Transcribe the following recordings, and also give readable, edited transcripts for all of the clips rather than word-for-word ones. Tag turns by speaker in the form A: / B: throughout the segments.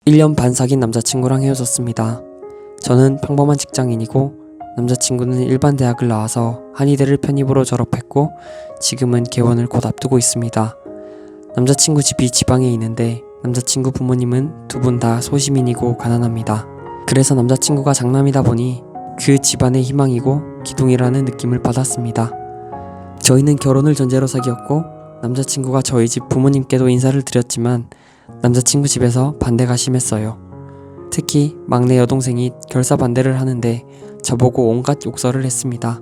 A: 1년 반 사귄 남자친구랑 헤어졌습니다. 저는 평범한 직장인이고 남자친구는 일반 대학을 나와서 한의대를 편입으로 졸업했고 지금은 개원을 곧 앞두고 있습니다. 남자친구 집이 지방에 있는데 남자친구 부모님은 두 분 다 소시민이고 가난합니다. 그래서 남자친구가 장남이다 보니 그 집안의 희망이고 기둥이라는 느낌을 받았습니다. 저희는 결혼을 전제로 사귀었고 남자친구가 저희 집 부모님께도 인사를 드렸지만 남자친구 집에서 반대가 심했어요. 특히 막내 여동생이 결사 반대를 하는데 저보고 온갖 욕설을 했습니다.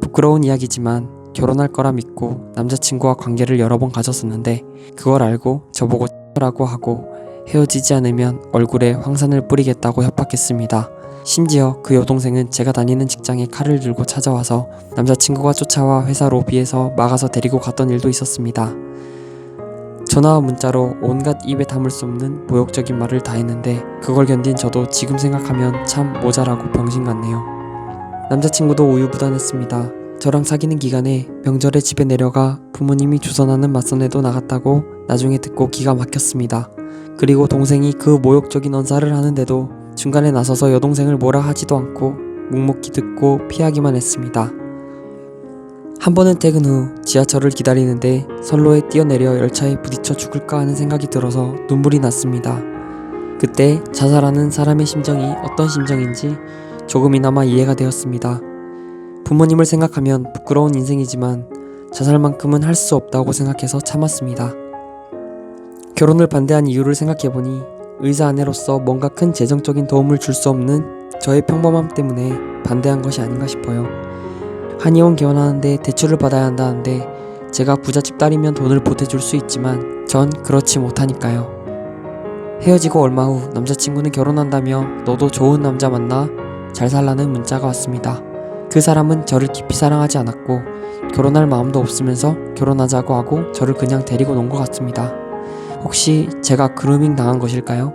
A: 부끄러운 이야기지만 결혼할 거라 믿고 남자친구와 관계를 여러 번 가졌었는데 그걸 알고 저보고 X라고 하고 헤어지지 않으면 얼굴에 황산을 뿌리겠다고 협박했습니다. 심지어 그 여동생은 제가 다니는 직장에 칼을 들고 찾아와서 남자친구가 쫓아와 회사 로비에서 막아서 데리고 갔던 일도 있었습니다. 전화와 문자로 온갖 입에 담을 수 없는 모욕적인 말을 다 했는데 그걸 견딘 저도 지금 생각하면 참 모자라고 병신 같네요. 남자친구도 우유부단했습니다. 저랑 사귀는 기간에 명절에 집에 내려가 부모님이 주선하는 맞선에도 나갔다고 나중에 듣고 기가 막혔습니다. 그리고 동생이 그 모욕적인 언사를 하는데도 중간에 나서서 여동생을 뭐라 하지도 않고 묵묵히 듣고 피하기만 했습니다. 한 번은 퇴근 후 지하철을 기다리는데 선로에 뛰어내려 열차에 부딪혀 죽을까 하는 생각이 들어서 눈물이 났습니다. 그때 자살하는 사람의 심정이 어떤 심정인지 조금이나마 이해가 되었습니다. 부모님을 생각하면 부끄러운 인생이지만 자살만큼은 할 수 없다고 생각해서 참았습니다. 결혼을 반대한 이유를 생각해보니 의사 아내로서 뭔가 큰 재정적인 도움을 줄 수 없는 저의 평범함 때문에 반대한 것이 아닌가 싶어요. 한의원 개원하는데 대출을 받아야 한다는데 제가 부잣집 딸이면 돈을 보태줄 수 있지만 전 그렇지 못하니까요. 헤어지고 얼마 후 남자친구는 결혼한다며 너도 좋은 남자 만나 잘 살라는 문자가 왔습니다. 그 사람은 저를 깊이 사랑하지 않았고 결혼할 마음도 없으면서 결혼하자고 하고 저를 그냥 데리고 논 것 같습니다. 혹시 제가 그루밍 당한 것일까요?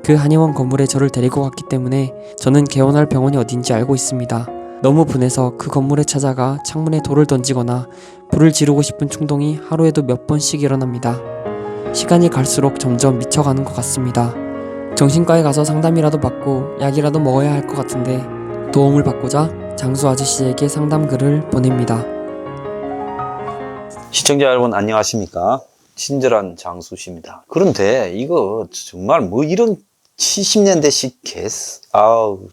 A: 그 한의원 건물에 저를 데리고 갔기 때문에 저는 개원할 병원이 어딘지 알고 있습니다. 너무 분해서 그 건물에 찾아가 창문에 돌을 던지거나 불을 지르고 싶은 충동이 하루에도 몇 번씩 일어납니다. 시간이 갈수록 점점 미쳐가는 것 같습니다. 정신과에 가서 상담이라도 받고 약이라도 먹어야 할 것 같은데 도움을 받고자 장수 아저씨에게 상담글을 보냅니다.
B: 시청자 여러분 안녕하십니까? 친절한 장수씨입니다. 그런데 이거 정말 뭐 이런 70년대식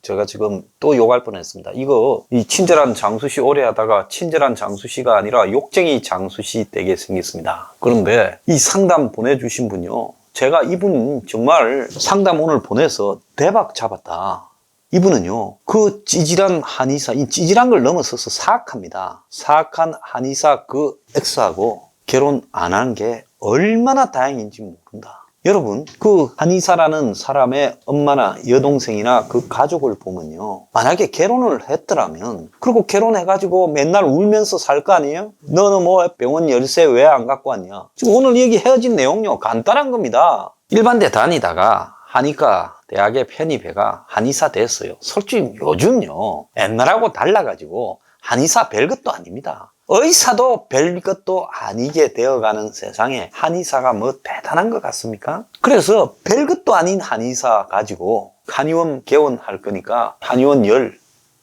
B: 제가 지금 또 욕할 뻔했습니다. 이거 이 친절한 장수씨 오래 하다가 친절한 장수씨가 아니라 욕쟁이 장수씨 되게 생겼습니다. 그런데 이 상담 보내주신 분요, 제가 이분 정말 상담 오늘 보내서 대박 잡았다. 이분은요, 그 찌질한 한의사, 이 찌질한 걸 넘어서서 사악합니다. 사악한 한의사 그 X하고 결혼 안 한 게 얼마나 다행인지 모른다. 여러분, 그 한의사라는 사람의 엄마나 여동생이나 그 가족을 보면요, 만약에 결혼을 했더라면, 그리고 결혼해가지고 맨날 울면서 살 거 아니에요? 너는 뭐 병원 열쇠 왜 안 갖고 왔냐? 지금 오늘 얘기 헤어진 내용요, 간단한 겁니다. 일반대 다니다가 한의과 대학에 편입해가 한의사 됐어요. 솔직히 요즘요, 옛날하고 달라가지고 한의사 별것도 아닙니다. 의사도 별것도 아니게 되어가는 세상에 한의사가 뭐 대단한 것 같습니까? 그래서 별것도 아닌 한의사 가지고 한의원 개원할 거니까 한의원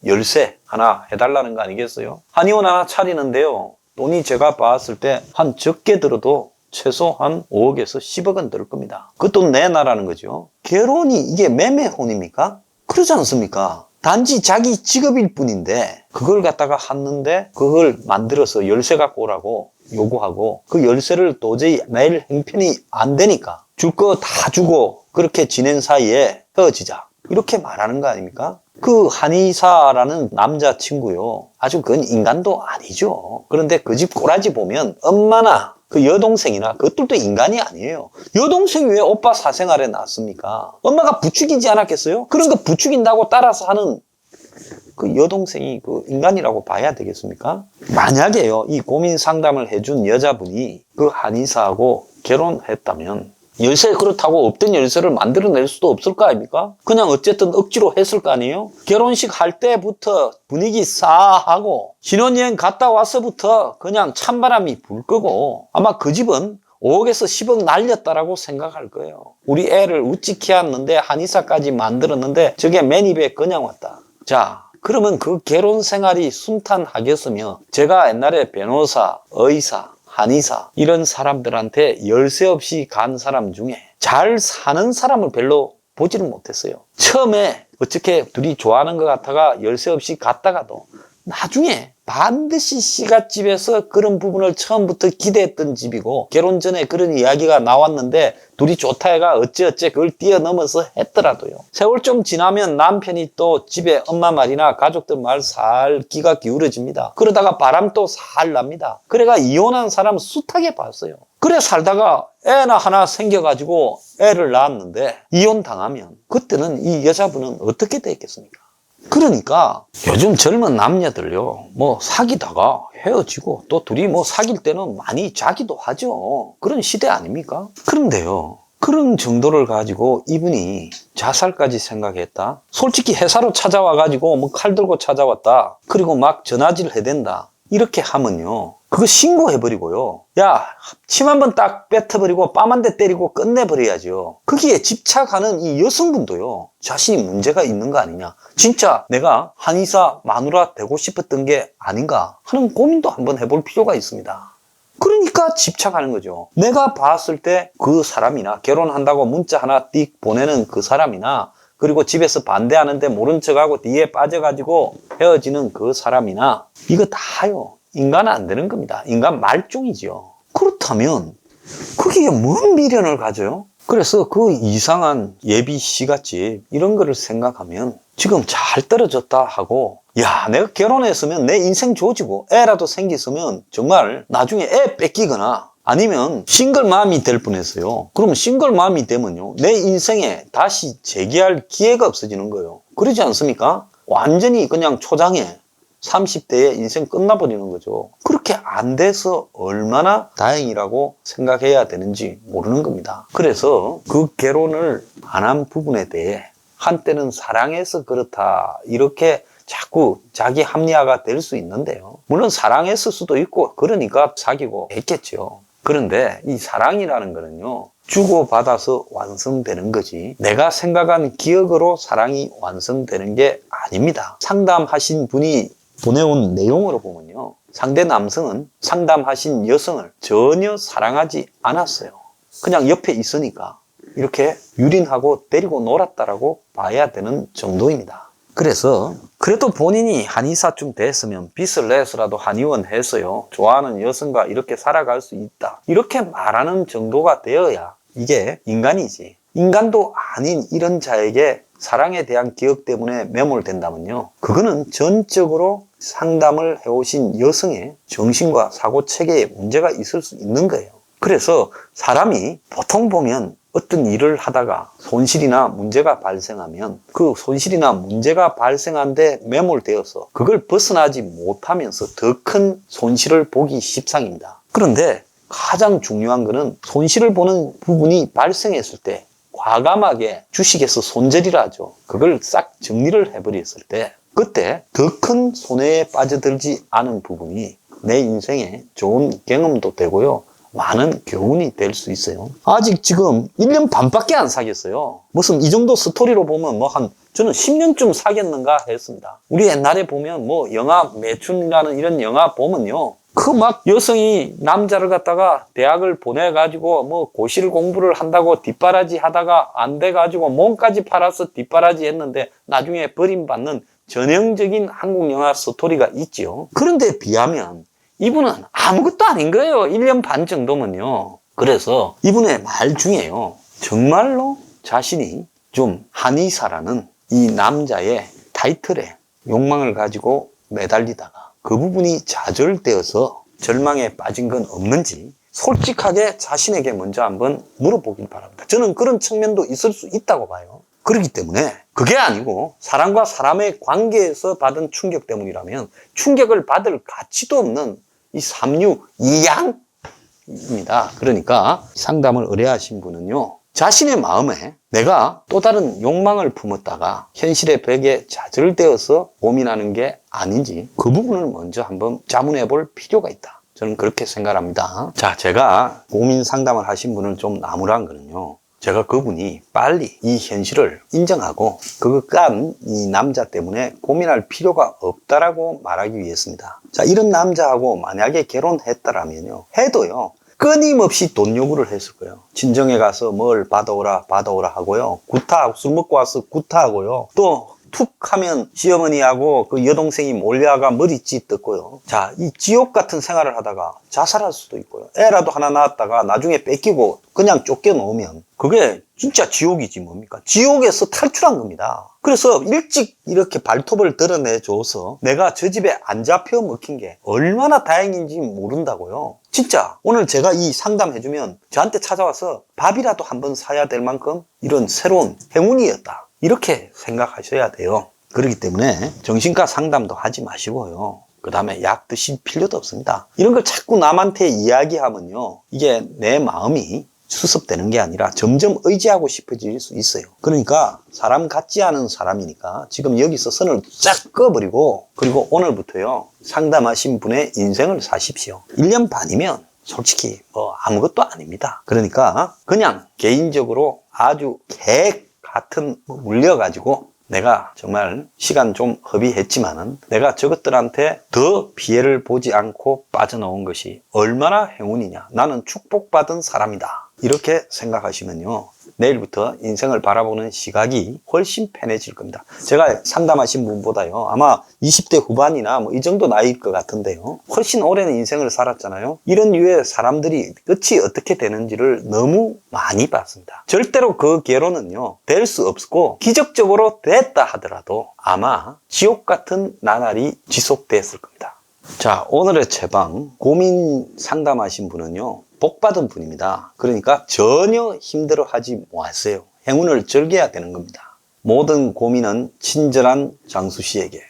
B: 열쇠 하나 해달라는 거 아니겠어요? 한의원 하나 차리는데요, 돈이 제가 봤을 때 한 적게 들어도 최소 한 5억에서 10억은 들 겁니다. 그 돈 내놔라는 거죠. 결혼이 이게 매매혼입니까? 그러지 않습니까? 단지 자기 직업일 뿐인데 그걸 갖다가 했는데 그걸 만들어서 열쇠 갖고 오라고 요구하고 그 열쇠를 도저히 매일 형편이 안 되니까 줄 거 다 주고 그렇게 지낸 사이에 헤어지자 이렇게 말하는 거 아닙니까? 그 한의사라는 남자친구요, 아주 그건 인간도 아니죠. 그런데 그 집 꼬라지 보면 엄마나 그 여동생이나 그것들도 인간이 아니에요. 여동생이 왜 오빠 사생활에 났습니까? 엄마가 부추기지 않았겠어요? 그런 거 부추긴다고 따라서 하는 그 여동생이 그 인간이라고 봐야 되겠습니까? 만약에요, 이 고민 상담을 해준 여자분이 그 한의사하고 결혼했다면 열쇠 그렇다고 없던 열쇠를 만들어낼 수도 없을 거 아닙니까? 그냥 어쨌든 억지로 했을 거 아니에요? 결혼식 할 때부터 분위기 싸하고 신혼여행 갔다 와서부터 그냥 찬바람이 불 거고 아마 그 집은 5억에서 10억 날렸다라고 생각할 거예요. 우리 애를 우찌 키웠는데 한의사까지 만들었는데 저게 맨입에 그냥 왔다. 자, 그러면 그 결혼 생활이 순탄하겠으며 제가 옛날에 변호사, 의사, 한의사 이런 사람들한테 열쇠 없이 간 사람 중에 잘 사는 사람을 별로 보지를 못했어요. 처음에 어떻게 둘이 좋아하는 것 같아가 열쇠 없이 갔다가도 나중에 반드시 시갓집에서 그런 부분을 처음부터 기대했던 집이고 결혼 전에 그런 이야기가 나왔는데 둘이 좋다 해가 어찌어찌 그걸 뛰어넘어서 했더라도요. 세월 좀 지나면 남편이 또 집에 엄마 말이나 가족들 말 살 귀가 기울어집니다. 그러다가 바람도 살 납니다. 그래가 이혼한 사람 숱하게 봤어요. 그래 살다가 애나 하나 생겨가지고 애를 낳았는데 이혼당하면 그때는 이 여자분은 어떻게 됐겠습니까? 그러니까 요즘 젊은 남녀들요 뭐 사귀다가 헤어지고 또 둘이 뭐 사귈 때는 많이 자기도 하죠. 그런 시대 아닙니까? 그런데요 그런 정도를 가지고 이분이 자살까지 생각했다. 솔직히 회사로 찾아와 가지고 뭐 칼 들고 찾아왔다. 그리고 막 전화질 해댄다. 이렇게 하면요 그거 신고해버리고요. 야, 침 한 번 딱 뱉어버리고 뺨 한 대 때리고 끝내버려야죠. 거기에 집착하는 이 여성분도요. 자신이 문제가 있는 거 아니냐. 진짜 내가 한의사 마누라 되고 싶었던 게 아닌가 하는 고민도 한번 해볼 필요가 있습니다. 그러니까 집착하는 거죠. 내가 봤을 때 그 사람이나 결혼한다고 문자 하나 띡 보내는 그 사람이나 그리고 집에서 반대하는데 모른 척하고 뒤에 빠져가지고 헤어지는 그 사람이나 이거 다요. 인간은 안 되는 겁니다. 인간 말종이죠. 그렇다면 거기에 뭔 미련을 가져요? 그래서 그 이상한 예비 시갓집 이런 거를 생각하면 지금 잘 떨어졌다 하고 야 내가 결혼했으면 내 인생 좋아지고 애라도 생겼으면 정말 나중에 애 뺏기거나 아니면 싱글맘이 될 뻔했어요. 그러면 싱글맘이 되면요 내 인생에 다시 재기할 기회가 없어지는 거예요. 그러지 않습니까? 완전히 그냥 초장에 30대에 인생 끝나버리는 거죠. 그렇게 안 돼서 얼마나 다행이라고 생각해야 되는지 모르는 겁니다. 그래서 그 결혼을 안 한 부분에 대해 한때는 사랑해서 그렇다 이렇게 자꾸 자기 합리화가 될 수 있는데요. 물론 사랑했을 수도 있고 그러니까 사귀고 했겠죠. 그런데 이 사랑이라는 거는요. 주고받아서 완성되는 거지 내가 생각한 기억으로 사랑이 완성되는 게 아닙니다. 상담하신 분이 보내온 내용으로 보면요. 상대 남성은 상담하신 여성을 전혀 사랑하지 않았어요. 그냥 옆에 있으니까 이렇게 유린하고 데리고 놀았다라고 봐야 되는 정도입니다. 그래서 그래도 본인이 한의사쯤 됐으면 빚을 내서라도 한의원 해서요. 좋아하는 여성과 이렇게 살아갈 수 있다. 이렇게 말하는 정도가 되어야 이게 인간이지. 인간도 아닌 이런 자에게 사랑에 대한 기억 때문에 매몰된다면요. 그거는 전적으로 상담을 해오신 여성의 정신과 사고 체계에 문제가 있을 수 있는 거예요. 그래서 사람이 보통 보면 어떤 일을 하다가 손실이나 문제가 발생하면 그 손실이나 문제가 발생한 데 매몰되어서 그걸 벗어나지 못하면서 더 큰 손실을 보기 십상입니다. 그런데 가장 중요한 거는 손실을 보는 부분이 발생했을 때 과감하게 주식에서 손절이라 하죠. 그걸 싹 정리를 해버렸을 때 그때 더 큰 손해에 빠져들지 않은 부분이 내 인생에 좋은 경험도 되고요. 많은 교훈이 될 수 있어요. 아직 지금 1년 반밖에 안 사귀었어요. 무슨 이 정도 스토리로 보면 저는 10년쯤 사귀었는가 했습니다. 우리 옛날에 보면 영화 매춘이라는 이런 영화 보면요. 그 막 여성이 남자를 갖다가 대학을 보내가지고 고시를 공부를 한다고 뒷바라지 하다가 안 돼가지고 몸까지 팔아서 뒷바라지 했는데 나중에 버림받는 전형적인 한국 영화 스토리가 있죠. 그런데 비하면 이분은 아무것도 아닌 거예요. 1년 반 정도면요. 그래서 이분의 말 중에요. 정말로 자신이 좀 한의사라는 이 남자의 타이틀에 욕망을 가지고 매달리다가 그 부분이 좌절되어서 절망에 빠진 건 없는지 솔직하게 자신에게 먼저 한번 물어보길 바랍니다. 저는 그런 측면도 있을 수 있다고 봐요. 그렇기 때문에 그게 아니고 사람과 사람의 관계에서 받은 충격 때문이라면 충격을 받을 가치도 없는 이 삼류이양입니다. 그러니까 상담을 의뢰하신 분은요. 자신의 마음에 내가 또 다른 욕망을 품었다가 현실의 벽에 좌절되어서 고민하는 게 아닌지 그 부분을 먼저 한번 자문해 볼 필요가 있다. 저는 그렇게 생각합니다. 자, 제가 고민 상담을 하신 분을 좀 나무란 거는요. 제가 그분이 빨리 이 현실을 인정하고 그거 깐 이 남자 때문에 고민할 필요가 없다라고 말하기 위해서입니다. 자, 이런 남자하고 만약에 결혼했다라면요. 해도요. 끊임없이 돈 요구를 했을 거예요. 친정에 가서 뭘 받아오라 하고요. 구타하고 술 먹고 와서 구타하고요. 또 툭 하면 시어머니하고 그 여동생이 몰려가 머리찌 뜯고요. 자, 이 지옥 같은 생활을 하다가 자살할 수도 있고요. 애라도 하나 낳았다가 나중에 뺏기고 그냥 쫓겨놓으면 그게 진짜 지옥이지 뭡니까? 지옥에서 탈출한 겁니다. 그래서 일찍 이렇게 발톱을 드러내줘서 내가 저 집에 안 잡혀 먹힌 게 얼마나 다행인지 모른다고요. 진짜 오늘 제가 이 상담해주면 저한테 찾아와서 밥이라도 한번 사야 될 만큼 이런 새로운 행운이었다. 이렇게 생각하셔야 돼요. 그렇기 때문에 정신과 상담도 하지 마시고요. 그 다음에 약 드실 필요도 없습니다. 이런 걸 자꾸 남한테 이야기하면요. 이게 내 마음이 수습되는 게 아니라 점점 의지하고 싶어질 수 있어요. 그러니까 사람 같지 않은 사람이니까 지금 여기서 선을 쫙 꺼버리고 그리고 오늘부터요. 상담하신 분의 인생을 사십시오. 1년 반이면 솔직히 뭐 아무것도 아닙니다. 그러니까 그냥 개인적으로 아주 개 같은 물려가지고 내가 정말 시간 좀 허비했지만은 내가 저것들한테 더 피해를 보지 않고 빠져나온 것이 얼마나 행운이냐. 나는 축복받은 사람이다. 이렇게 생각하시면요. 내일부터 인생을 바라보는 시각이 훨씬 편해질 겁니다. 제가 상담하신 분보다요. 아마 20대 후반이나 뭐 이 정도 나이일 것 같은데요. 훨씬 오랜 인생을 살았잖아요. 이런 류의 사람들이 끝이 어떻게 되는지를 너무 많이 봤습니다. 절대로 그 결혼은요. 될 수 없고 기적적으로 됐다 하더라도 아마 지옥 같은 나날이 지속됐을 겁니다. 자, 오늘의 제방 고민 상담하신 분은요. 복받은 분입니다. 그러니까 전혀 힘들어하지 마세요. 행운을 즐겨야 되는 겁니다. 모든 고민은 친절한 장수 씨에게